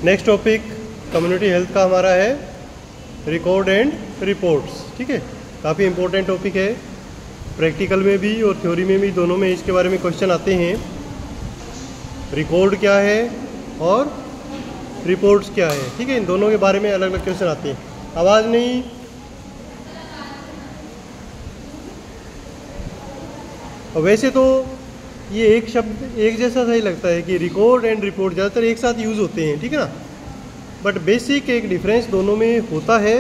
Next topic community health का हमारा है रिकॉर्ड एंड रिपोर्ट्स। ठीक है, काफ़ी इंपॉर्टेंट टॉपिक है। प्रैक्टिकल में भी और थ्योरी में भी, दोनों में इसके बारे में क्वेश्चन आते हैं। रिकॉर्ड क्या है और रिपोर्ट्स क्या है, ठीक है, इन दोनों के बारे में अलग अलग क्वेश्चन आते हैं। आवाज़ नहीं, और वैसे तो ये एक शब्द एक जैसा सही लगता है कि रिकॉर्ड एंड रिपोर्ट ज़्यादातर एक साथ यूज़ होते हैं, ठीक है ना, बट बेसिक एक डिफरेंस दोनों में होता है,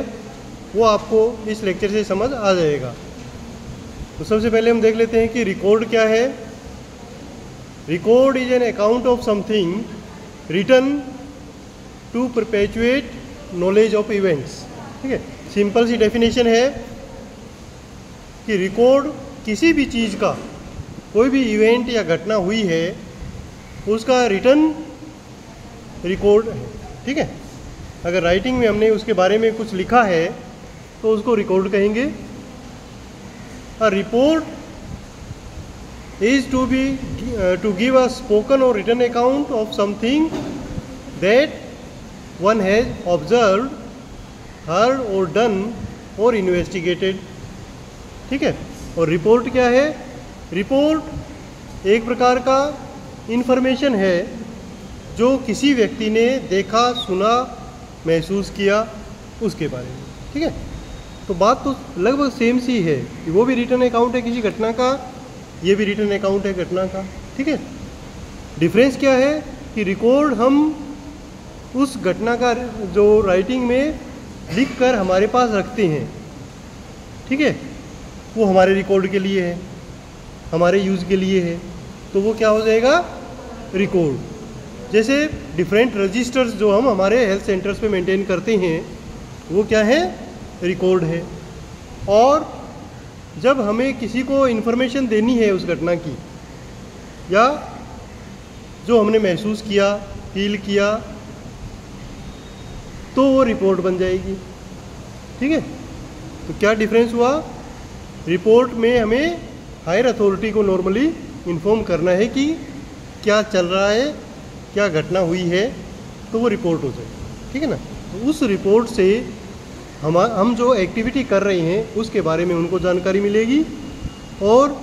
वो आपको इस लेक्चर से समझ आ जाएगा। तो सबसे पहले हम देख लेते हैं कि रिकॉर्ड क्या है। Record is an account of something written to perpetuate knowledge of events. ठीक है, सिंपल सी डेफिनेशन है कि रिकॉर्ड किसी भी चीज़ का, कोई भी इवेंट या घटना हुई है उसका रिटन रिकॉर्ड है। ठीक है, अगर राइटिंग में हमने उसके बारे में कुछ लिखा है तो उसको रिकॉर्ड कहेंगे। A report is to give a spoken or written account of something that one has observed, heard or done or investigated. ठीक है, और रिपोर्ट क्या है? रिपोर्ट एक प्रकार का इन्फॉर्मेशन है जो किसी व्यक्ति ने देखा, सुना, महसूस किया, उसके बारे में। ठीक है, तो बात तो लगभग सेम सी है कि वो भी रिटन अकाउंट है किसी घटना का, ये भी रिटन अकाउंट है घटना का। ठीक है, डिफरेंस क्या है कि रिकॉर्ड हम उस घटना का जो राइटिंग में लिख कर हमारे पास रखते हैं, ठीक है, वो हमारे रिकॉर्ड के लिए है, हमारे यूज़ के लिए है, तो वो क्या हो जाएगा? रिकॉर्ड। जैसे डिफरेंट रजिस्टर्स जो हम हमारे हेल्थ सेंटर्स पे मेंटेन करते हैं, वो क्या है? रिकॉर्ड है। और जब हमें किसी को इन्फॉर्मेशन देनी है उस घटना की, या जो हमने महसूस किया, फील किया, तो वो रिपोर्ट बन जाएगी। ठीक है, तो क्या डिफरेंस हुआ? रिपोर्ट में हमें हायर अथॉरिटी को नॉर्मली इन्फॉर्म करना है कि क्या चल रहा है, क्या घटना हुई है, तो वो रिपोर्ट हो जाएगी। ठीक है ना, तो उस रिपोर्ट से हम जो एक्टिविटी कर रहे हैं उसके बारे में उनको जानकारी मिलेगी, और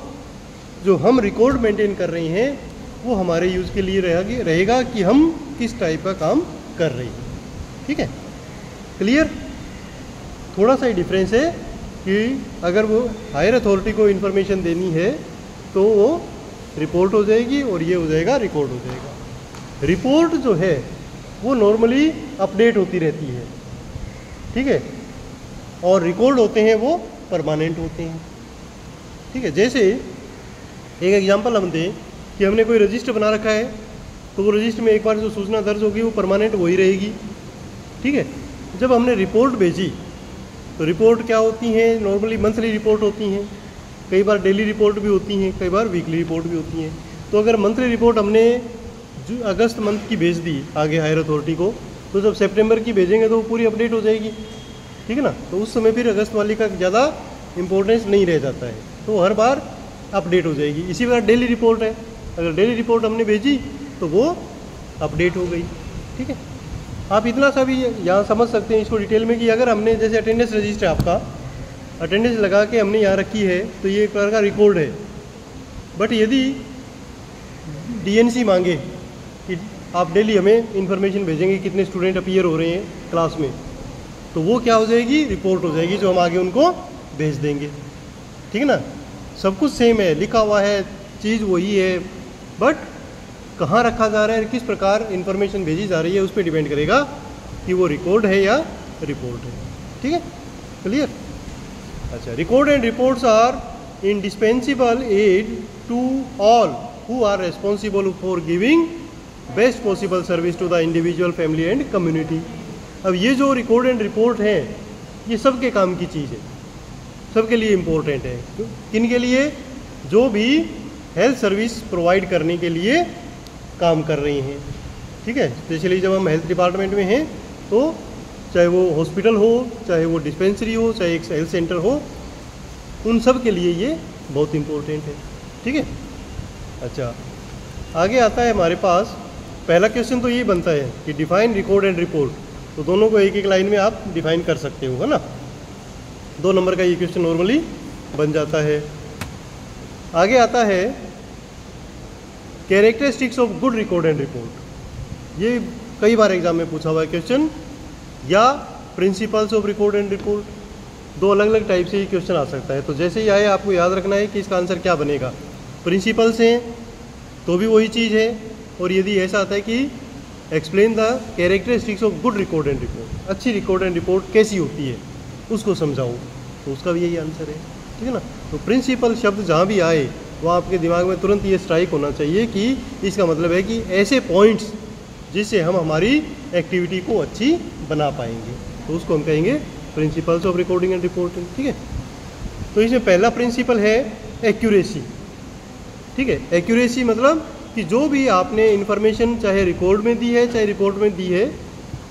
जो हम रिकॉर्ड मेंटेन कर रहे हैं वो हमारे यूज़ के लिए रहेगा कि हम किस टाइप का काम कर रहे हैं। ठीक है, क्लियर? थोड़ा सा ही डिफरेंस है कि अगर वो हायर अथॉरिटी को इन्फॉर्मेशन देनी है तो वो रिपोर्ट हो जाएगी, और ये हो जाएगा रिकॉर्ड हो जाएगा। रिपोर्ट जो है वो नॉर्मली अपडेट होती रहती है, ठीक है, और रिकॉर्ड होते हैं वो परमानेंट होते हैं। ठीक है, जैसे एक एग्जांपल हम दें कि हमने कोई रजिस्टर बना रखा है, तो वो रजिस्टर में एक बार जो सूचना दर्ज होगी वो परमानेंट वही रहेगी। ठीक है, जब हमने रिपोर्ट भेजी तो रिपोर्ट क्या होती हैं? नॉर्मली मंथली रिपोर्ट होती हैं, कई बार डेली रिपोर्ट भी होती हैं, कई बार वीकली रिपोर्ट भी होती हैं। तो अगर मंथली रिपोर्ट हमने अगस्त मंथ की भेज दी आगे हायर अथॉरिटी को, तो जब सितंबर की भेजेंगे तो वो पूरी अपडेट हो जाएगी। ठीक है ना, तो उस समय फिर अगस्त वाली का ज़्यादा इंपॉर्टेंस नहीं रह जाता है, तो हर बार अपडेट हो जाएगी। इसी प्रकार डेली रिपोर्ट है, अगर डेली रिपोर्ट हमने भेजी तो वो अपडेट हो गई। ठीक है, आप इतना सा भी यहाँ समझ सकते हैं इसको डिटेल में कि अगर हमने जैसे अटेंडेंस रजिस्टर आपका अटेंडेंस लगा के हमने यहाँ रखी है तो ये एक प्रकार का रिकॉर्ड है, बट यदि डीएनसी मांगे कि आप डेली हमें इन्फॉर्मेशन भेजेंगे कितने स्टूडेंट अपीयर हो रहे हैं क्लास में, तो वो क्या हो जाएगी? रिपोर्ट हो जाएगी, जो हम आगे उनको भेज देंगे। ठीक है ना, सब कुछ सेम है, लिखा हुआ है, चीज़ वही है, बट कहाँ रखा जा रहा है, किस प्रकार इन्फॉर्मेशन भेजी जा रही है, उस पर डिपेंड करेगा कि वो रिकॉर्ड है या रिपोर्ट है। ठीक है, क्लियर? अच्छा, record and reports are indispensable aid to all who are responsible for giving best possible service to the individual, family and community. अब ये जो रिकॉर्ड एंड रिपोर्ट है ये सबके काम की चीज़ है, सबके लिए इम्पोर्टेंट है। किन के लिए? जो भी हेल्थ सर्विस प्रोवाइड करने के लिए काम कर रही हैं। ठीक है, स्पेशली जब हम हेल्थ डिपार्टमेंट में हैं तो चाहे वो हॉस्पिटल हो, चाहे वो डिस्पेंसरी हो, चाहे एक हेल्थ सेंटर हो, उन सब के लिए ये बहुत इम्पोर्टेंट है। ठीक है, अच्छा, आगे आता है हमारे पास पहला क्वेश्चन तो ये बनता है कि डिफाइन, रिकॉर्ड एंड रिपोर्ट, तो दोनों को एक एक लाइन में आप डिफाइन कर सकते हो, है ना। 2 नंबर का ये क्वेश्चन नॉर्मली बन जाता है। आगे आता है characteristics of good record and report. ये कई बार एग्जाम में पूछा हुआ है क्वेश्चन, या principles of record and report. 2 अलग अलग टाइप से ये क्वेश्चन आ सकता है। तो जैसे ही आए आपको याद रखना है कि इसका आंसर क्या बनेगा। प्रिंसिपल्स हैं तो भी वही चीज़ है, और यदि ऐसा आता है कि explain the characteristics of good record and report, अच्छी रिकॉर्ड एंड रिपोर्ट कैसी होती है उसको समझाओ, तो उसका भी यही आंसर है, ठीक है ना। तो प्रिंसिपल शब्द जहाँ भी आए वहाँ आपके दिमाग में तुरंत ये स्ट्राइक होना चाहिए कि इसका मतलब है कि ऐसे पॉइंट्स जिससे हम हमारी एक्टिविटी को अच्छी बना पाएंगे, तो उसको हम कहेंगे principles of recording and reporting, ठीक है। तो इसमें पहला प्रिंसिपल है एक्यूरेसी, ठीक है। एक्यूरेसी मतलब कि जो भी आपने इन्फॉर्मेशन चाहे रिकॉर्ड में दी है चाहे रिपोर्ट में दी है,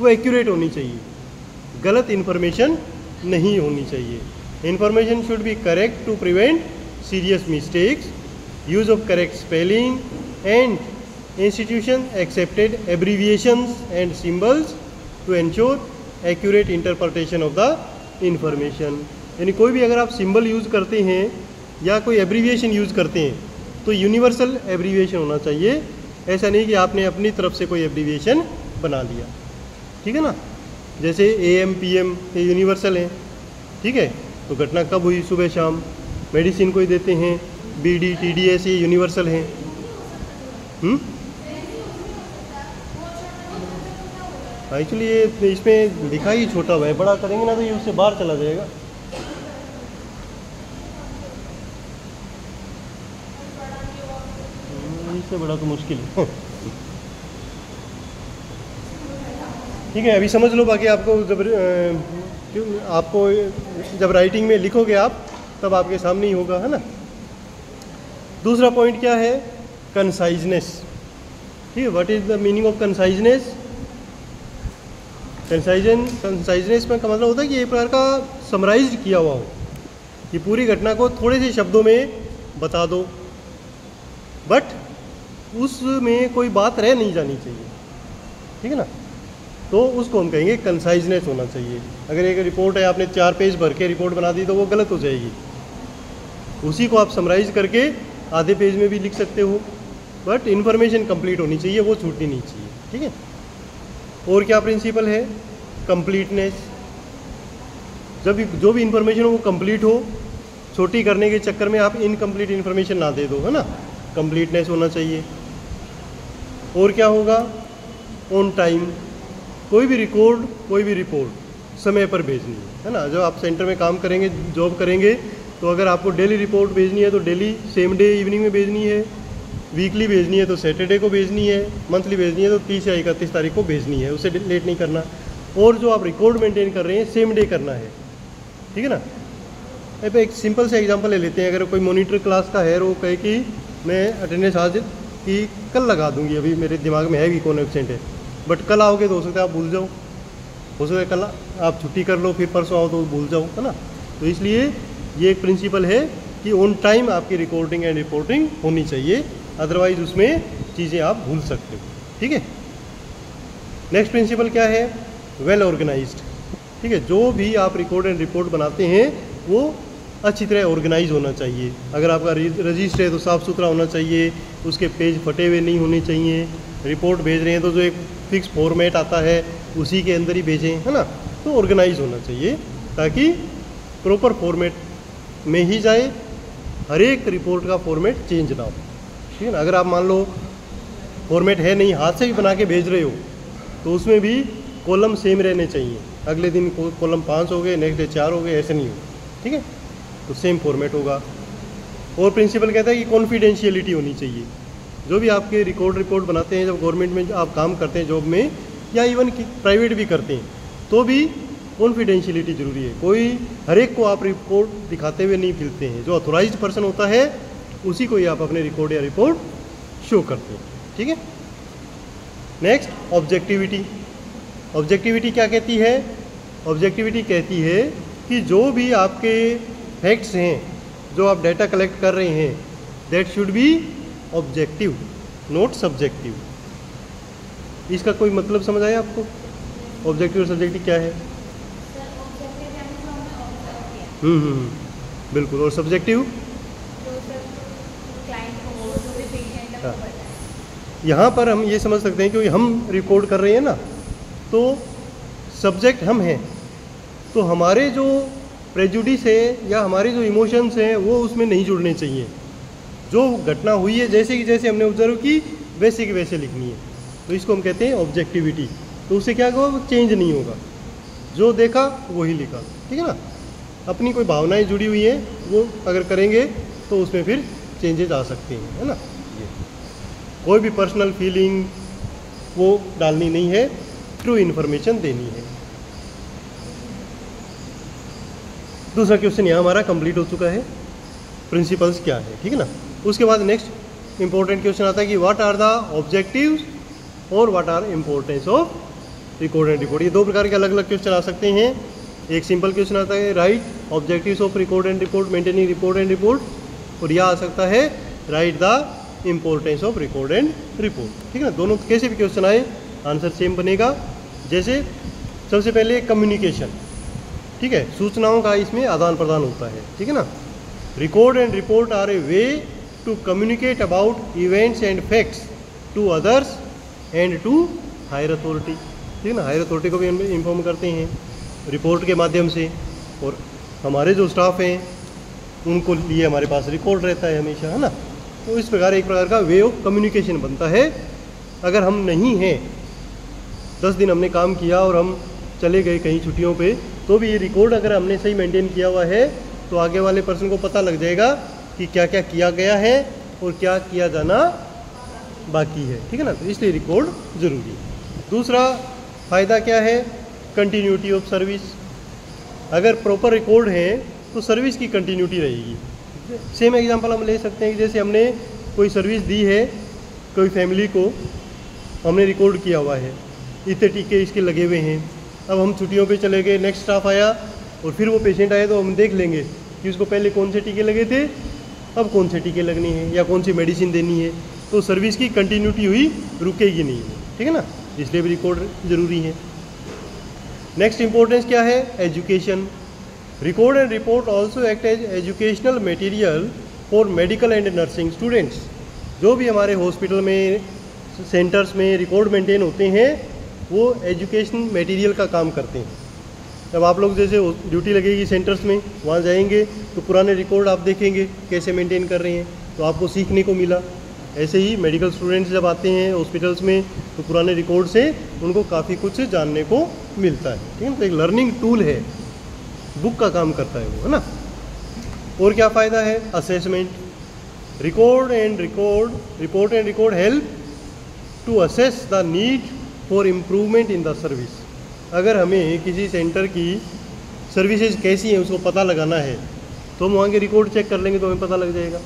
वो एक्यूरेट होनी चाहिए, गलत इन्फॉर्मेशन नहीं होनी चाहिए। Information should be correct to prevent serious mistakes, use of correct spelling and institution accepted abbreviations and symbols to ensure accurate interpretation of the information. यानी कोई भी अगर आप सिंबल यूज़ करते हैं या कोई एब्रीविएशन यूज़ करते हैं तो यूनिवर्सल एब्रीविएशन होना चाहिए। ऐसा नहीं कि आपने अपनी तरफ से कोई एब्रीविएशन बना लिया, ठीक है ना। जैसे AM PM ये यूनिवर्सल हैं, ठीक है। तो घटना कब हुई, सुबह शाम। मेडिसिन कोई देते हैं, BD TDS ये यूनिवर्सल हैं। एक्चुअली ये इसमें लिखा ही छोटा हुआ है, बड़ा करेंगे ना तो ये उससे बाहर चला जाएगा। इससे बड़ा तो मुश्किल है। ठीक है, अभी समझ लो, बाकी आपको जब राइटिंग में लिखोगे आप तब आपके सामने ही होगा, है ना। दूसरा पॉइंट क्या है, कंसाइजनेस, ठीक है। What is the meaning of conciseness? Conciseness में का मतलब होता है कि एक प्रकार का समराइज किया हुआ हो, कि पूरी घटना को थोड़े से शब्दों में बता दो, बट उसमें कोई बात रह नहीं जानी चाहिए, ठीक है ना। तो उसको हम कहेंगे कंसाइजनेस होना चाहिए। अगर एक रिपोर्ट है, आपने 4 पेज भर के रिपोर्ट बना दी तो वो गलत हो जाएगी। उसी को आप समराइज करके आधे पेज में भी लिख सकते हो, बट इन्फॉर्मेशन कंप्लीट होनी चाहिए, वो छूटनी नहीं चाहिए, ठीक है। और क्या प्रिंसिपल है, कंप्लीटनेस। जब जो भी इन्फॉर्मेशन हो वो कंप्लीट हो, छोटी करने के चक्कर में आप इनकम्प्लीट इन्फॉर्मेशन ना दे दो, है ना। कंप्लीटनेस होना चाहिए। और क्या होगा, ऑन टाइम। कोई भी रिपोर्ट समय पर भेजनी है ना। जब आप सेंटर में काम करेंगे, जॉब करेंगे, तो अगर आपको डेली रिपोर्ट भेजनी है तो डेली सेम डे इवनिंग में भेजनी है, वीकली भेजनी है तो सैटरडे को भेजनी है, मंथली भेजनी है तो 30 या 31 तारीख को भेजनी है, उससे लेट नहीं करना। और जो आप रिकॉर्ड मेंटेन कर रहे हैं सेम डे करना है, ठीक है ना। अब एक सिंपल सा एग्जांपल ले लेते हैं। अगर कोई मॉनिटर क्लास का है और वो कहे कि मैं अटेंडेंस आज कि कल लगा दूंगी, अभी मेरे दिमाग में है भी कौन एब्सेंट है, बट कल आओगे तो हो सकता है आप भूल जाओ, हो सकता है कल आप छुट्टी कर लो, फिर परसों आओ तो भूल जाओ, है ना। तो इसलिए ये एक प्रिंसिपल है कि ऑन टाइम आपकी रिकॉर्डिंग एंड रिपोर्टिंग होनी चाहिए, अदरवाइज उसमें चीज़ें आप भूल सकते हो, ठीक है। नेक्स्ट प्रिंसिपल क्या है, वेल ऑर्गेनाइज्ड, ठीक है। जो भी आप रिकॉर्ड एंड रिपोर्ट बनाते हैं वो अच्छी तरह ऑर्गेनाइज होना चाहिए। अगर आपका रजिस्टर है तो साफ़ सुथरा होना चाहिए, उसके पेज फटे हुए नहीं होने चाहिए। रिपोर्ट भेज रहे हैं तो जो एक फिक्स फॉर्मेट आता है उसी के अंदर ही भेजें, है ना। तो ऑर्गेनाइज होना चाहिए ताकि प्रॉपर फॉर्मेट में ही जाए, हर एक रिपोर्ट का फॉर्मेट चेंज ना हो, ठीक है ना। अगर आप मान लो फॉर्मेट है नहीं, हाथ से भी बना के भेज रहे हो, तो उसमें भी कॉलम सेम रहने चाहिए। अगले दिन कॉलम 5 हो गए, नेक्स्ट डे 4 हो गए, ऐसे नहीं हो, ठीक है। तो सेम फॉर्मेट होगा। और प्रिंसिपल कहता है कि कॉन्फिडेंशियलिटी होनी चाहिए। जो भी आपके रिपोर्ट बनाते हैं, जब गवर्नमेंट में आप काम करते हैं जॉब में, या इवन प्राइवेट भी करते हैं, तो भी कॉन्फिडेंशियलिटी ज़रूरी है। कोई हर एक को आप रिपोर्ट दिखाते हुए नहीं फिरते हैं। जो ऑथोराइज्ड पर्सन होता है उसी को ही आप अपने रिकॉर्ड या रिपोर्ट शो करते हैं, ठीक है। Next, objectivity. ऑब्जेक्टिविटी क्या कहती है? ऑब्जेक्टिविटी कहती है कि जो भी आपके फैक्ट्स हैं, जो आप डाटा कलेक्ट कर रहे हैं, that should be objective, not subjective. इसका कोई मतलब समझ आया आपको? ऑब्जेक्टिव और सब्जेक्टिव क्या है? बिल्कुल। और सब्जेक्टिव? हाँ, यहाँ पर हम ये समझ सकते हैं कि हम रिकॉर्ड कर रहे हैं ना, तो सब्जेक्ट हम हैं, तो हमारे जो प्रेजुडिस है या हमारे जो इमोशंस हैं वो उसमें नहीं जुड़ने चाहिए। जो घटना हुई है जैसे कि जैसे हमने ऑब्जर्व की वैसे की वैसे लिखनी है, तो इसको हम कहते हैं ऑब्जेक्टिविटी। तो उससे क्या होगा, वो चेंज नहीं होगा, जो देखा वही लिखा, ठीक है ना। अपनी कोई भावनाएं जुड़ी हुई हैं वो अगर करेंगे तो उसमें फिर चेंजेस आ सकते हैं, है ना। ये कोई भी पर्सनल फीलिंग वो डालनी नहीं है, ट्रू इन्फॉर्मेशन देनी है। दूसरा क्वेश्चन यहाँ हमारा कंप्लीट हो चुका है, प्रिंसिपल्स क्या है, ठीक है ना। उसके बाद नेक्स्ट इंपॉर्टेंट क्वेश्चन आता है कि व्हाट आर द ऑब्जेक्टिव्स और what are importance of record and report. ये दो प्रकार के अलग अलग क्वेश्चन आ सकते हैं। एक सिंपल क्वेश्चन आता है right objectives of record and report maintaining record and report, और यह आ सकता है right the importance of record and report, ठीक है ना। दोनों कैसे भी क्वेश्चन आए आंसर सेम बनेगा। जैसे सबसे पहले कम्युनिकेशन, ठीक है, सूचनाओं का इसमें आदान प्रदान होता है, ठीक है ना। Record and report are a way to communicate about events and facts to others and to higher authority, ठीक है ना। हायर अथॉरिटी को भी हम इन्फॉर्म करते हैं रिपोर्ट के माध्यम से, और हमारे जो स्टाफ हैं उनको लिए हमारे पास रिकॉर्ड रहता है हमेशा, है ना। तो इस प्रकार एक प्रकार का वे ऑफ कम्युनिकेशन बनता है। अगर हम नहीं हैं, 10 दिन हमने काम किया और हम चले गए कहीं छुट्टियों पे, तो भी ये रिकॉर्ड अगर हमने सही मेंटेन किया हुआ है तो आगे वाले पर्सन को पता लग जाएगा कि क्या क्या किया गया है और क्या किया जाना बाकी है, ठीक है ना। तो इसलिए रिकॉर्ड ज़रूरी है। दूसरा फ़ायदा क्या है, कंटिन्यूटी ऑफ सर्विस। अगर प्रॉपर रिकॉर्ड है तो सर्विस की कंटिन्यूटी रहेगी। सेम एग्जांपल हम ले सकते हैं कि जैसे हमने कोई सर्विस दी है कोई फैमिली को, हमने रिकॉर्ड किया हुआ है, इतने टीके इसके लगे हुए हैं। अब हम छुट्टियों पे चले गए, नेक्स्ट स्टाफ आया और फिर वो पेशेंट आए तो हम देख लेंगे कि उसको पहले कौन से टीके लगे थे, अब कौन से टीके लगने हैं या कौन सी मेडिसिन देनी है। तो सर्विस की कंटिन्यूटी हुई, रुकेगी नहीं, ठीक है ना। इसलिए भी रिकॉर्ड ज़रूरी है। नेक्स्ट इंपॉर्टेंस क्या है, education. Record and report also act as educational material for medical and nursing students. जो भी हमारे हॉस्पिटल में सेंटर्स में रिकॉर्ड मेंटेन होते हैं वो एजुकेशन मटेरियल का काम करते हैं। जब आप लोग जैसे ड्यूटी लगेगी सेंटर्स में, वहाँ जाएंगे तो पुराने रिकॉर्ड आप देखेंगे कैसे मेंटेन कर रहे हैं, तो आपको सीखने को मिला। ऐसे ही मेडिकल स्टूडेंट्स जब आते हैं हॉस्पिटल्स में तो पुराने रिकॉर्ड से उनको काफ़ी कुछ जानने को मिलता है, ठीक है। तो एक लर्निंग टूल है, बुक का काम करता है वो, है ना। और क्या फ़ायदा है, assessment. Report and record help to assess the need for improvement in the service. अगर हमें किसी सेंटर की सर्विसेज कैसी हैं उसको पता लगाना है तो हम वहाँ के रिकॉर्ड चेक कर लेंगे तो हमें पता लग जाएगा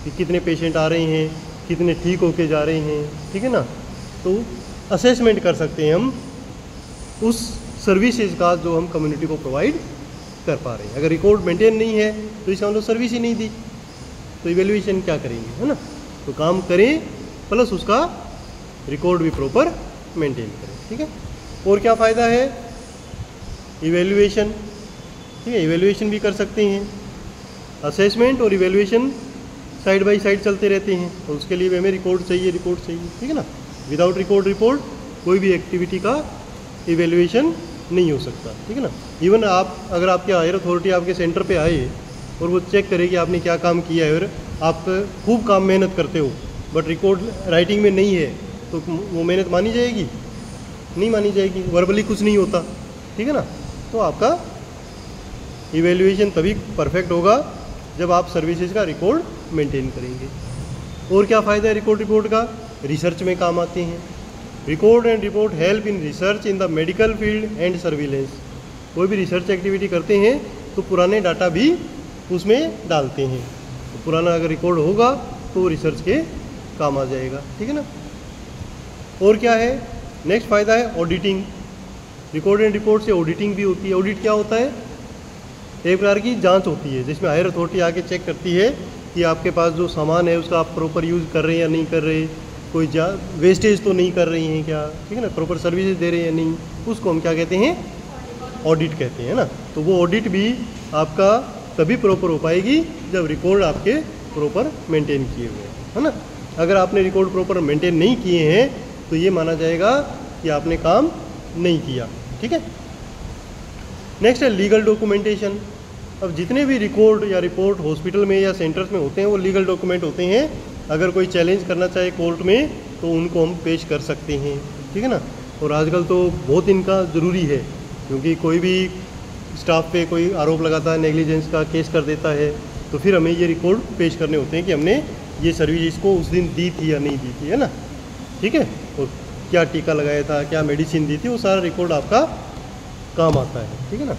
कि कितने पेशेंट आ रहे हैं, कितने ठीक होके जा रहे हैं, ठीक है ना। तो असेसमेंट कर सकते हैं हम उस सर्विसेज का जो हम कम्युनिटी को प्रोवाइड कर पा रहे हैं। अगर रिकॉर्ड मेंटेन नहीं है तो इसका मतलब सर्विस ही नहीं दी, तो इवेल्युएशन क्या करेंगे, है ना। तो काम करें प्लस उसका रिकॉर्ड भी प्रॉपर मेंटेन करें, ठीक है। और क्या फ़ायदा है, इवेल्युएशन, ठीक है, इवेल्युएशन भी कर सकते हैं। असेसमेंट और इवेल्युएशन साइड बाय साइड चलते रहते हैं, और उसके लिए भी हमें रिकॉर्ड चाहिए, ठीक है ना। विदाउट रिपोर्ट कोई भी एक्टिविटी का इवेल्युएशन नहीं हो सकता, ठीक है ना। इवन आप अगर आपके हायर अथॉरिटी आपके सेंटर पे आए और वो चेक करे कि आपने क्या काम किया है और आप खूब काम मेहनत करते हो बट रिकॉर्ड राइटिंग में नहीं है, तो वो मेहनत मानी जाएगी? नहीं मानी जाएगी। वर्बली कुछ नहीं होता, ठीक है ना। तो आपका इवेल्युएशन तभी परफेक्ट होगा जब आप सर्विसेज का रिकॉर्ड मेंटेन करेंगे। और क्या फ़ायदा है रिपोर्ट का, रिसर्च में काम आते हैं। Record and report help in research in the medical field and surveillance. कोई भी रिसर्च एक्टिविटी करते हैं तो पुराने डाटा भी उसमें डालते हैं, तो पुराना अगर रिकॉर्ड होगा तो रिसर्च के काम आ जाएगा, ठीक है ना। और क्या है, नेक्स्ट फ़ायदा है ऑडिटिंग। रिकॉर्ड एंड रिपोर्ट से ऑडिटिंग भी होती है। ऑडिट क्या होता है, एक प्रकार की जांच होती है जिसमें हायर अथॉरिटी आके चेक करती है कि आपके पास जो सामान है उसका आप प्रॉपर यूज़ कर रहे हैं या नहीं कर रहे। कोई वेस्टेज तो नहीं कर रही हैं क्या, ठीक है ना, प्रॉपर सर्विसेज दे रहे हैं या नहीं, उसको हम क्या कहते हैं, ऑडिट कहते हैं ना। तो वो ऑडिट भी आपका तभी प्रॉपर हो पाएगी जब रिकॉर्ड आपके प्रॉपर मेंटेन किए हुए हैं, है ना। अगर आपने रिकॉर्ड प्रॉपर मेंटेन नहीं किए हैं तो ये माना जाएगा कि आपने काम नहीं किया, ठीक है। नेक्स्ट है लीगल डॉक्यूमेंटेशन। अब जितने भी रिकॉर्ड या रिपोर्ट हॉस्पिटल में या सेंटर्स में होते हैं वो लीगल डॉक्यूमेंट होते हैं। अगर कोई चैलेंज करना चाहे कोर्ट में तो उनको हम पेश कर सकते हैं, ठीक है ना। और आजकल तो बहुत इनका ज़रूरी है, क्योंकि कोई भी स्टाफ पे कोई आरोप लगाता है, नेग्लिजेंस का केस कर देता है, तो फिर हमें ये रिकॉर्ड पेश करने होते हैं कि हमने ये सर्विस इसको उस दिन दी थी या नहीं दी थी, है ना, ठीक है। और क्या टीका लगाया था, क्या मेडिसिन दी थी, वो सारा रिकॉर्ड आपका काम आता है, ठीक है ना।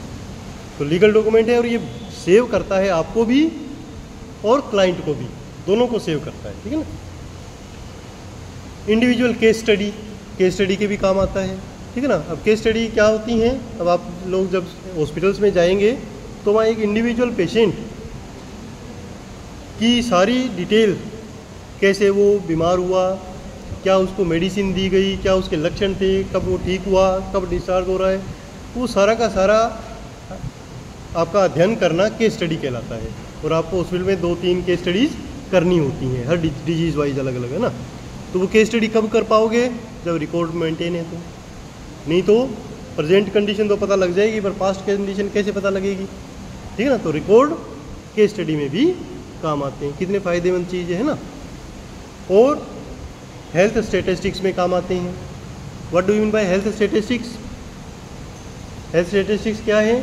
तो लीगल डॉक्यूमेंट है और ये सेव करता है आपको भी और क्लाइंट को भी, दोनों को सेव करता है, ठीक है ना। इंडिविजुअल केस स्टडी के भी काम आता है, ठीक है ना। अब केस स्टडी क्या होती हैं, अब आप लोग जब हॉस्पिटल्स में जाएंगे तो वहाँ एक इंडिविजुअल पेशेंट की सारी डिटेल, कैसे वो बीमार हुआ, क्या उसको मेडिसिन दी गई, क्या उसके लक्षण थे, कब वो ठीक हुआ, कब डिस्चार्ज हो रहा है, वो सारा का सारा आपका अध्ययन करना केस स्टडी कहलाता है। और आपको हॉस्पिटल में 2-3 केस स्टडीज़ करनी होती हैं, हर डिजीज़ वाइज अलग अलग, है ना। तो वो केस स्टडी कब कर पाओगे, जब रिकॉर्ड मेंटेन है तो। नहीं तो प्रेजेंट कंडीशन तो पता लग जाएगी, पर पास्ट कंडीशन कैसे पता लगेगी, ठीक है ना। तो रिकॉर्ड केस स्टडी में भी काम आते हैं, कितने फ़ायदेमंद चीज़ है ना। और हेल्थ स्टेटिस्टिक्स में काम आते हैं। What do you mean by health statistics? Health statistics क्या है?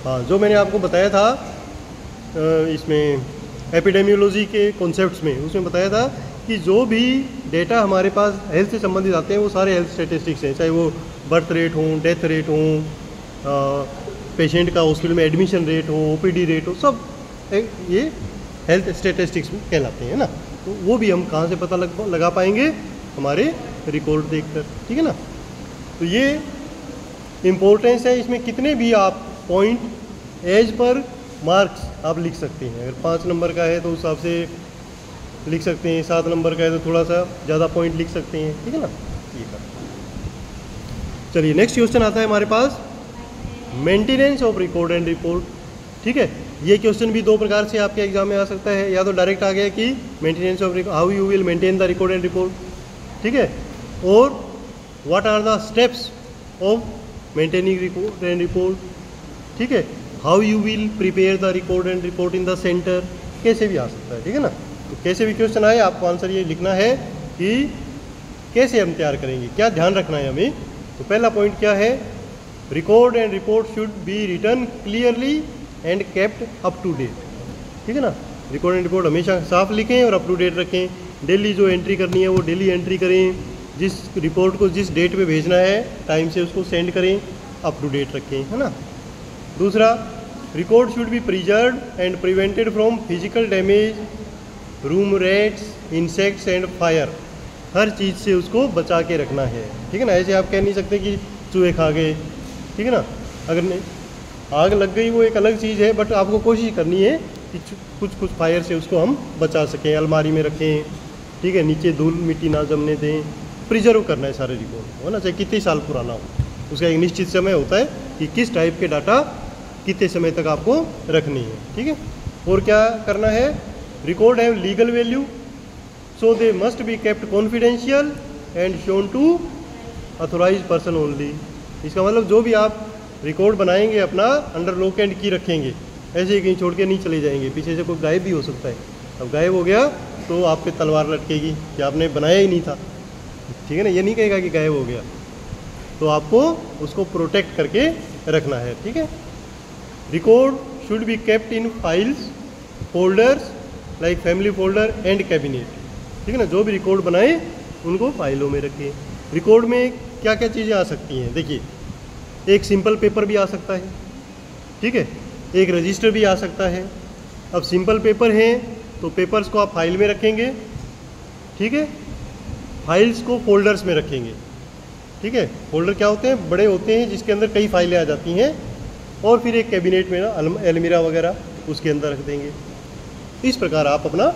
हाँ, जो मैंने आपको बताया था इसमें एपिडेमियोलॉजी के कॉन्सेप्ट्स में, उसमें बताया था कि जो भी डेटा हमारे पास हेल्थ से संबंधित आते हैं वो सारे हेल्थ स्टेटिस्टिक्स हैं, चाहे वो बर्थ रेट हो, डेथ रेट हो, पेशेंट का हॉस्पिटल में एडमिशन रेट हो, ओपीडी रेट हो, सब ये हेल्थ स्टेटिस्टिक्स में कहलाते हैं ना। तो वो भी हम कहाँ से पता लगा पाएंगे, हमारे रिकॉर्ड देखकर, ठीक है ना। तो ये इम्पोर्टेंस है, इसमें कितने भी आप पॉइंट एज पर मार्क्स आप लिख सकते हैं। अगर 5 नंबर का है तो उस हिसाब से लिख सकते हैं, 7 नंबर का है तो थोड़ा सा ज़्यादा पॉइंट लिख सकते हैं, ठीक है ना। ये कर चलिए नेक्स्ट क्वेश्चन आता है हमारे पास, maintenance of record and report, ठीक है। ये क्वेश्चन भी 2 प्रकार से आपके एग्जाम में आ सकता है, या तो डायरेक्ट आ गया कि maintenance of how you will maintain the record and report, ठीक है, और what are the steps of maintaining record and report, ठीक है, how you will prepare the record and report in the centre, कैसे भी आ सकता है, ठीक है ना। तो कैसे भी क्वेश्चन आए आपको आंसर ये लिखना है कि कैसे हम तैयार करेंगे, क्या ध्यान रखना है हमें। तो पहला पॉइंट क्या है, record and report should be written clearly and kept up to date, ठीक है ना। रिकॉर्ड एंड रिपोर्ट हमेशा साफ लिखें और अप टू डेट रखें। डेली जो एंट्री करनी है वो डेली एंट्री करें, जिस रिपोर्ट को जिस डेट पे भेजना है टाइम से उसको सेंड करें, अप टू डेट रखें, है ना। दूसरा, record should be preserved and prevented from physical damage, room rats, insects and fire, हर चीज़ से उसको बचा के रखना है, ठीक है ना। ऐसे आप कह नहीं सकते कि चूहे खा गए, ठीक है ना। अगर नहीं आग लग गई वो एक अलग चीज़ है, बट आपको कोशिश करनी है कि कुछ फायर से उसको हम बचा सकें, अलमारी में रखें, ठीक है, नीचे धूल मिट्टी ना जमने दें, प्रिजर्व करना है सारे रिकॉर्ड, है ना, चाहे कितने साल पुराना हो। उसका एक निश्चित समय होता है कि किस टाइप के डाटा कितने समय तक आपको रखनी है, ठीक है। और क्या करना है, record have legal value so they must be kept confidential and shown to authorise person only. इसका मतलब जो भी आप रिकॉर्ड बनाएंगे अपना अंडर लॉक एंड की रखेंगे, ऐसे ही कहीं छोड़ के नहीं चले जाएंगे, पीछे से कोई गायब भी हो सकता है। अब गायब हो गया तो आप पे तलवार लटकेगी कि आपने बनाया ही नहीं था, ठीक है ना। ये नहीं कहेगा कि गायब हो गया, तो आपको उसको प्रोटेक्ट करके रखना है, ठीक है। Record should be kept in files, folders like family folder and cabinet, ठीक है ना। जो भी रिकॉर्ड बनाए उनको फाइलों में रखें। रिकॉर्ड में क्या क्या चीज़ें आ सकती हैं, देखिए, एक सिंपल पेपर भी आ सकता है, ठीक है, एक रजिस्टर भी आ सकता है। अब सिंपल पेपर है तो पेपर्स को आप फाइल में रखेंगे, ठीक है, फाइल्स को फोल्डर्स में रखेंगे, ठीक है। फोल्डर क्या होते हैं, बड़े होते हैं जिसके अंदर कई फाइलें आ जाती हैं, और फिर एक कैबिनेट में ना अलमीरा वगैरह उसके अंदर रख देंगे, इस प्रकार आप अपना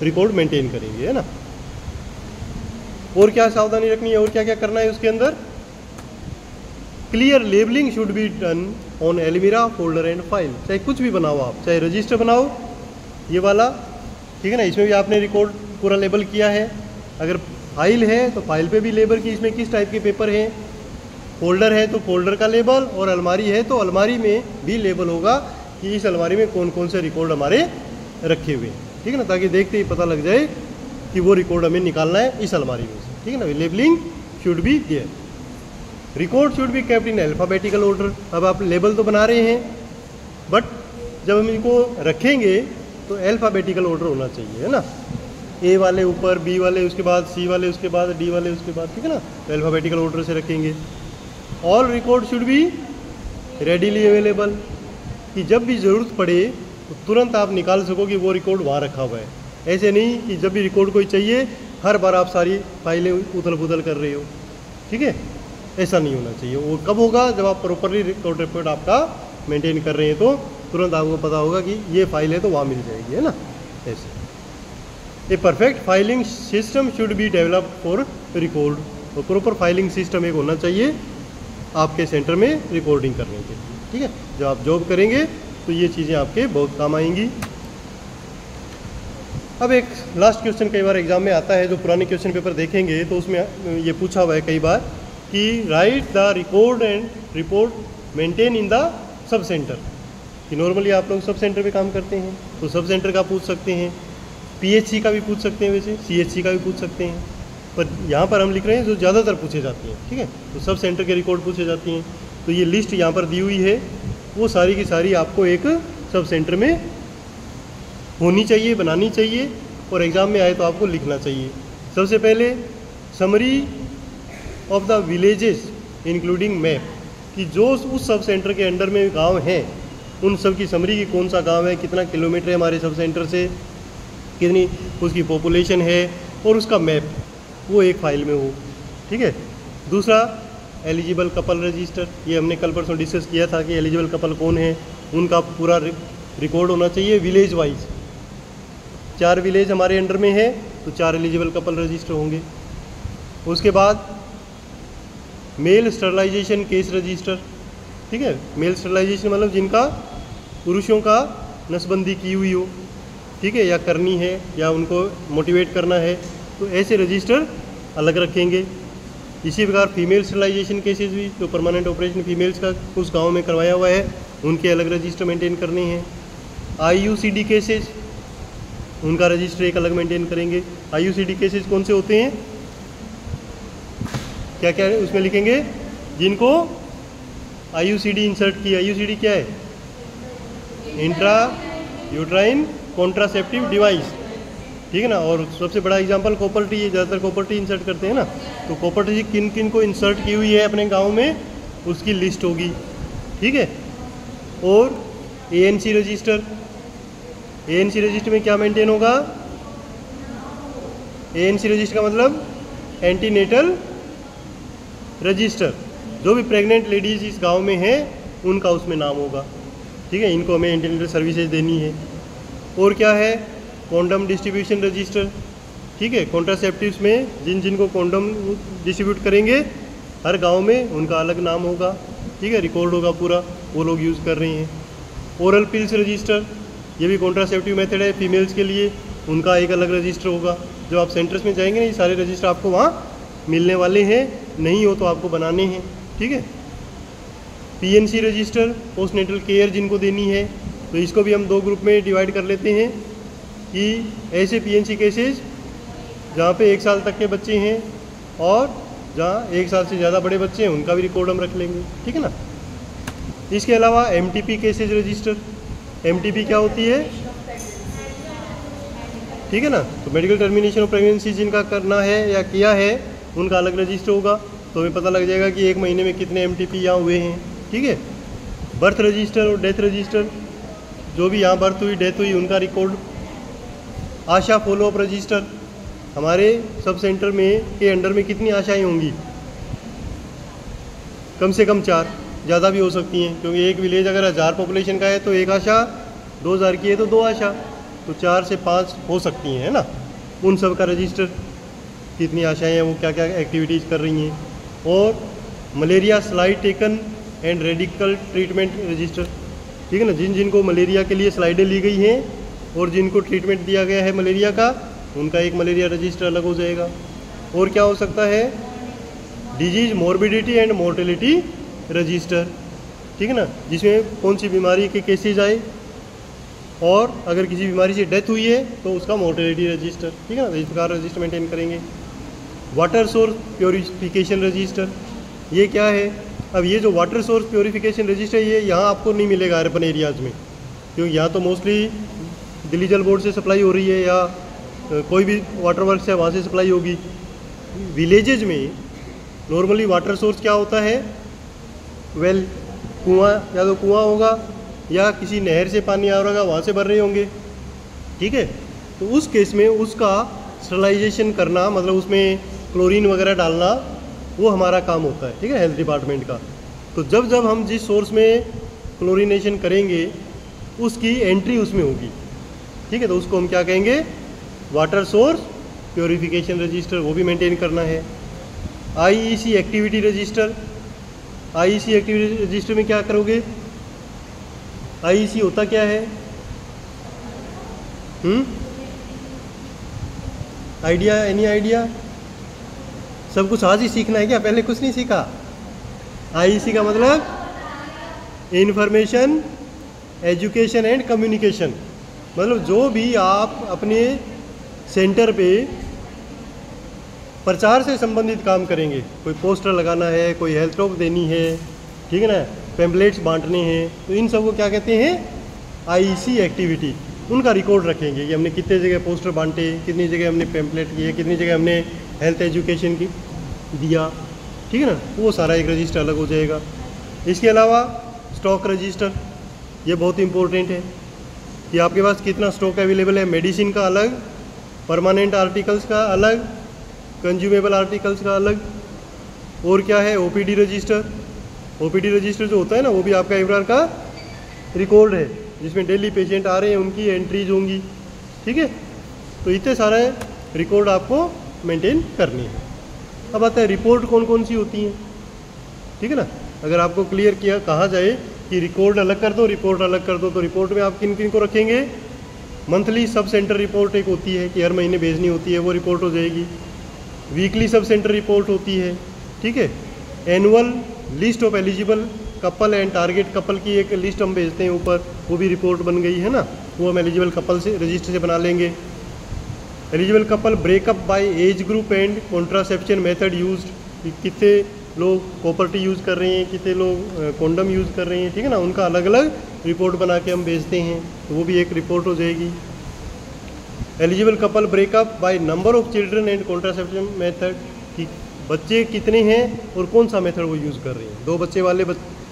रिकॉर्ड मेंटेन करेंगे, है ना। और क्या सावधानी रखनी है और क्या क्या करना है उसके अंदर? Clear labelling should be done on almirah folder and file. चाहे कुछ भी बनाओ आप, चाहे रजिस्टर बनाओ ये वाला, ठीक है ना, इसमें भी आपने रिकॉर्ड पूरा लेबल किया है। अगर फाइल है तो फाइल पे भी लेबल की इसमें किस टाइप के पेपर हैं। फोल्डर है तो फोल्डर का लेबल, और अलमारी है तो अलमारी में भी लेबल होगा कि इस अलमारी में कौन कौन से रिकॉर्ड हमारे रखे हुए हैं, ठीक है ना, ताकि देखते ही पता लग जाए कि वो रिकॉर्ड हमें निकालना है इस अलमारी में से, ठीक है ना। Labelling should be there. Record should be kept in alphabetical order. अब आप लेबल तो बना रहे हैं, बट जब हम इनको रखेंगे तो अल्फ़ाबेटिकल ऑर्डर होना चाहिए, है ना। ए वाले ऊपर, बी वाले उसके बाद, सी वाले उसके बाद, डी वाले उसके बाद, ठीक है ना, तो अल्फ़ाबेटिकल ऑर्डर से रखेंगे। All record should B readily available, कि जब भी ज़रूरत पड़े तो तुरंत आप निकाल सको कि वो रिकॉर्ड वहाँ रखा हुआ है। ऐसे नहीं कि जब भी रिकॉर्ड कोई चाहिए हर बार आप सारी फाइलें उथल पुथल कर रहे हो, ठीक है, ऐसा नहीं होना चाहिए। वो कब होगा? जब आप प्रॉपरली रिकॉर्ड आपका मेंटेन कर रहे हैं, तो तुरंत आपको पता होगा कि ये फाइल है तो वहाँ मिल जाएगी, है ना। ऐसे a perfect filing system should be developed for record. तो प्रॉपर फाइलिंग सिस्टम एक होना चाहिए आपके सेंटर में रिकॉर्डिंग करने के लिए, ठीक है। जब आप जॉब करेंगे तो ये चीज़ें आपके बहुत काम आएंगी। अब एक लास्ट क्वेश्चन कई बार एग्जाम में आता है, जो पुराने क्वेश्चन पेपर देखेंगे तो उसमें ये पूछा हुआ है कई बार कि right the record and report maintain in the sub centre. कि नॉर्मली आप लोग सब सेंटर पे काम करते हैं तो सब सेंटर का पूछ सकते हैं, पीएचसी का भी पूछ सकते हैं, वैसे सीएचसी का भी पूछ सकते हैं, पर यहाँ पर हम लिख रहे हैं जो ज़्यादातर पूछे जाती हैं, ठीक है। तो सब सेंटर के रिकॉर्ड पूछे जाती हैं, तो ये लिस्ट यहाँ पर दी हुई है, वो सारी की सारी आपको एक सब सेंटर में होनी चाहिए, बनानी चाहिए, और एग्ज़ाम में आए तो आपको लिखना चाहिए। सबसे पहले summary of the villages including map, कि जो उस सब सेंटर के अंडर में गांव हैं उन सब की समरी, की कौन सा गांव है, कितना किलोमीटर है हमारे सब सेंटर से, कितनी उसकी पॉपुलेशन है, और उसका मैप वो एक फाइल में हो, ठीक है। दूसरा एलिजिबल कपल रजिस्टर, ये हमने कल परसों डिस्कस किया था कि एलिजिबल कपल कौन है, उनका पूरा रिकॉर्ड होना चाहिए विलेज वाइज। 4 विलेज हमारे अंडर में है तो 4 एलिजिबल कपल रजिस्टर होंगे। उसके बाद मेल स्टरलाइजेशन केस रजिस्टर, ठीक है। मेल स्टरलाइजेशन मतलब जिनका पुरुषों का नसबंदी की हुई हो, ठीक है, या करनी है या उनको मोटिवेट करना है, तो ऐसे रजिस्टर अलग रखेंगे। इसी प्रकार फीमेल स्टरलाइजेशन केसेस भी, जो परमानेंट ऑपरेशन फीमेल्स का उस गांव में करवाया हुआ है, उनके अलग रजिस्टर मेंटेन करने हैं। IUCD केसेस, उनका रजिस्टर एक अलग मेंटेन करेंगे। IUCD केसेस कौन से होते हैं, क्या क्या उसमें लिखेंगे? जिनको IUCD इंसर्ट किया। IUCD क्या है? इंट्रा यूट्राइन कॉन्ट्रासेप्टिव डिवाइस, ठीक है ना। और सबसे बड़ा एग्जांपल कॉपर टी है, ज़्यादातर कॉपर टी इंसर्ट करते हैं ना, तो कॉपर टी किन किन को इंसर्ट की हुई है अपने गांव में उसकी लिस्ट होगी, ठीक है। और ANC रजिस्टर, ANC रजिस्टर में क्या मेंटेन होगा? ANC रजिस्टर का मतलब एंटीनेटल रजिस्टर, जो भी प्रेग्नेंट लेडीज़ इस गांव में हैं उनका उसमें नाम होगा, ठीक है। इनको हमें एंटीनेटल सर्विसेज देनी है। और क्या है? कॉन्डम डिस्ट्रीब्यूशन रजिस्टर, ठीक है। कॉन्ट्रासेप्टिव्स में जिन जिन को कॉन्डम डिस्ट्रीब्यूट करेंगे हर गांव में उनका अलग नाम होगा, ठीक है, रिकॉर्ड होगा पूरा, वो लोग यूज़ कर रहे हैं। ओरल पिल्स रजिस्टर, ये भी कॉन्ट्रासेप्टिव मेथड है फीमेल्स के लिए, उनका एक अलग रजिस्टर होगा। जब आप सेंटर्स में जाएंगे ना, ये सारे रजिस्टर आपको वहाँ मिलने वाले हैं, नहीं हो तो आपको बनाने हैं, ठीक है। PNC रजिस्टर, पोस्टनेटल केयर जिनको देनी है, तो इसको भी हम 2 ग्रुप में डिवाइड कर लेते हैं कि ऐसे PNC केसेस जहाँ पे 1 साल तक के बच्चे हैं और जहाँ 1 साल से ज़्यादा बड़े बच्चे हैं उनका भी रिकॉर्ड हम रख लेंगे, ठीक है ना। इसके अलावा MTP केसेज रजिस्टर, MTP क्या होती है, ठीक है ना। तो मेडिकल टर्मिनेशन ऑफ प्रेगनेंसी जिनका करना है या किया है उनका अलग रजिस्टर होगा, तो हमें पता लग जाएगा कि 1 महीने में कितने MTP यहाँ हुए हैं, ठीक है। बर्थ रजिस्टर और डेथ रजिस्टर, जो भी यहाँ बर्थ हुई डेथ हुई उनका रिकॉर्ड। आशा फॉलोअप रजिस्टर, हमारे सब सेंटर में के अंडर में कितनी आशाएं होंगी? कम से कम 4, ज़्यादा भी हो सकती हैं, क्योंकि एक विलेज अगर 1000 पॉपुलेशन का है तो 1 आशा, 2000 की है तो 2 आशा, तो 4 से 5 हो सकती हैं, है ना। उन सब का रजिस्टर, कितनी आशाएं हैं, वो क्या क्या एक्टिविटीज़ कर रही हैं। और malaria slide taken and radical treatment register, ठीक है ना, जिन जिनको मलेरिया के लिए स्लाइडें ली गई हैं और जिनको ट्रीटमेंट दिया गया है मलेरिया का, उनका एक मलेरिया रजिस्टर अलग हो जाएगा। और क्या हो सकता है, disease morbidity and mortality register, ठीक है ना, जिसमें कौन सी बीमारी के केसेज आए और अगर किसी बीमारी से डेथ हुई है तो उसका मोर्टेलिटी रजिस्टर, ठीक है ना, इस प्रकार रजिस्टर मेंटेन करेंगे। वाटर सोर्स प्योरीफिकेशन रजिस्टर, ये क्या है, अब ये जो वाटर सोर्स प्योरीफिकेशन रजिस्टर ये यहाँ आपको नहीं मिलेगा अर्बन एरियाज़ में, क्योंकि यहाँ तो मोस्टली दिल्ली जल बोर्ड से सप्लाई हो रही है या कोई भी वाटर वर्क्स है वहाँ से सप्लाई होगी। विलेजेज में नॉर्मली वाटर सोर्स क्या होता है, वेल, कुआं, या तो कुआं होगा या किसी नहर से पानी आ रहा होगा, वहाँ से भर रहे होंगे, ठीक है। तो उस केस में उसका स्टरलाइजेशन करना, मतलब उसमें क्लोरीन वगैरह डालना, वो हमारा काम होता है, ठीक है, हेल्थ डिपार्टमेंट का। तो जब जब हम जिस सोर्स में क्लोरीनेशन करेंगे उसकी एंट्री उसमें होगी, ठीक है, तो उसको हम क्या कहेंगे, वाटर सोर्स प्योरीफिकेशन रजिस्टर, वो भी मेंटेन करना है। IEC activity register, IEC activity register में क्या करोगे, आईईसी होता क्या है, आइडिया, एनी आइडिया? सब कुछ आज ही सीखना है क्या, पहले कुछ नहीं सीखा? आईईसी का मतलब इंफॉर्मेशन, एजुकेशन एंड कम्युनिकेशन, मतलब जो भी आप अपने सेंटर पे प्रचार से संबंधित काम करेंगे, कोई पोस्टर लगाना है, कोई हेल्थ टॉक देनी है, ठीक है ना, पैम्पलेट्स बांटने हैं, तो इन सब को क्या कहते हैं, आईईसी एक्टिविटी। उनका रिकॉर्ड रखेंगे कि हमने कितने जगह पोस्टर बांटे, कितनी जगह हमने पैम्पलेट किए, कितनी जगह हमने हेल्थ एजुकेशन की दिया, ठीक है ना, वो सारा एक रजिस्टर अलग हो जाएगा। इसके अलावा स्टॉक रजिस्टर, ये बहुत इंपॉर्टेंट है कि आपके पास कितना स्टॉक अवेलेबल है, मेडिसिन का अलग, परमानेंट आर्टिकल्स का अलग, कंज्यूमेबल आर्टिकल्स का अलग। और क्या है, ओपीडी रजिस्टर। ओपीडी रजिस्टर जो होता है ना, वो भी आपका एक प्रकार का रिकॉर्ड है जिसमें डेली पेशेंट आ रहे हैं, उनकी एंट्रीज होंगी, ठीक है। तो इतने सारे रिकॉर्ड आपको मेंटेन करनी है। अब आता है रिपोर्ट कौन कौन सी होती हैं, ठीक है ना। अगर आपको क्लियर किया कहा जाए कि रिकॉर्ड अलग कर दो, रिपोर्ट अलग कर दो, तो रिपोर्ट में आप किन किन को रखेंगे, मंथली सब सेंटर रिपोर्ट एक होती है कि हर महीने भेजनी होती है, वो रिपोर्ट हो जाएगी। वीकली सब सेंटर रिपोर्ट होती है, ठीक है। Annual list of eligible couple and target couple की एक लिस्ट हम भेजते हैं ऊपर, वो भी रिपोर्ट बन गई है ना, वो हम एलिजिबल कपल से रजिस्टर से बना लेंगे। Eligible couple breakup by age group and contraception method used, कितने लोग कॉपर्टी यूज़ कर रहे हैं, कितने लोग कॉन्डम यूज़ कर रहे हैं, ठीक है ना, उनका अलग अलग रिपोर्ट बना के हम भेजते हैं, तो वो भी एक रिपोर्ट हो जाएगी। Eligible couple breakup by number of children and contraception method, कि बच्चे कितने हैं और कौन सा मेथड वो यूज़ कर रहे हैं, 2 बच्चे वाले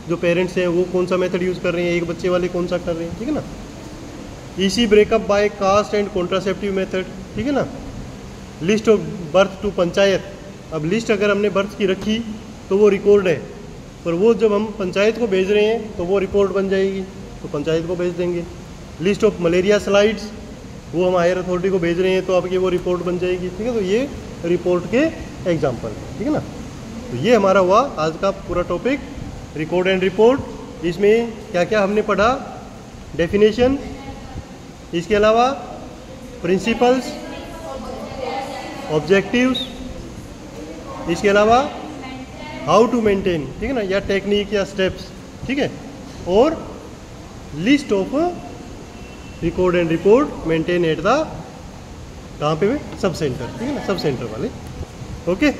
जो पेरेंट्स हैं वो कौन सा मेथड यूज़ कर रहे हैं, 1 बच्चे वाले कौन सा कर रहे हैं, ठीक है ना। EC breakup by caste and contraceptive method, ठीक है ना। List of birth to panchayat, अब लिस्ट अगर हमने बर्थ की रखी तो वो रिकॉर्ड है, पर वो जब हम पंचायत को भेज रहे हैं तो वो रिपोर्ट बन जाएगी, तो पंचायत को भेज देंगे। लिस्ट ऑफ मलेरिया स्लाइड्स, वो हम हायर अथॉरिटी को भेज रहे हैं तो आपकी वो रिपोर्ट बन जाएगी, ठीक है। तो ये रिपोर्ट के एग्जाम्पल, ठीक है ना। तो ये हमारा हुआ आज का पूरा टॉपिक, रिकॉर्ड एंड रिपोर्ट। इसमें क्या क्या हमने पढ़ा, डेफिनेशन, इसके अलावा प्रिंसिपल्स, ऑब्जेक्टिव्स, इसके अलावा हाउ टू मेंटेन, ठीक है ना, या टेक्निक या स्टेप्स, ठीक है, और list of record and report maintain at the, कहाँ पे सब सेंटर, ठीक है ना, सब सेंटर वाले, ओके।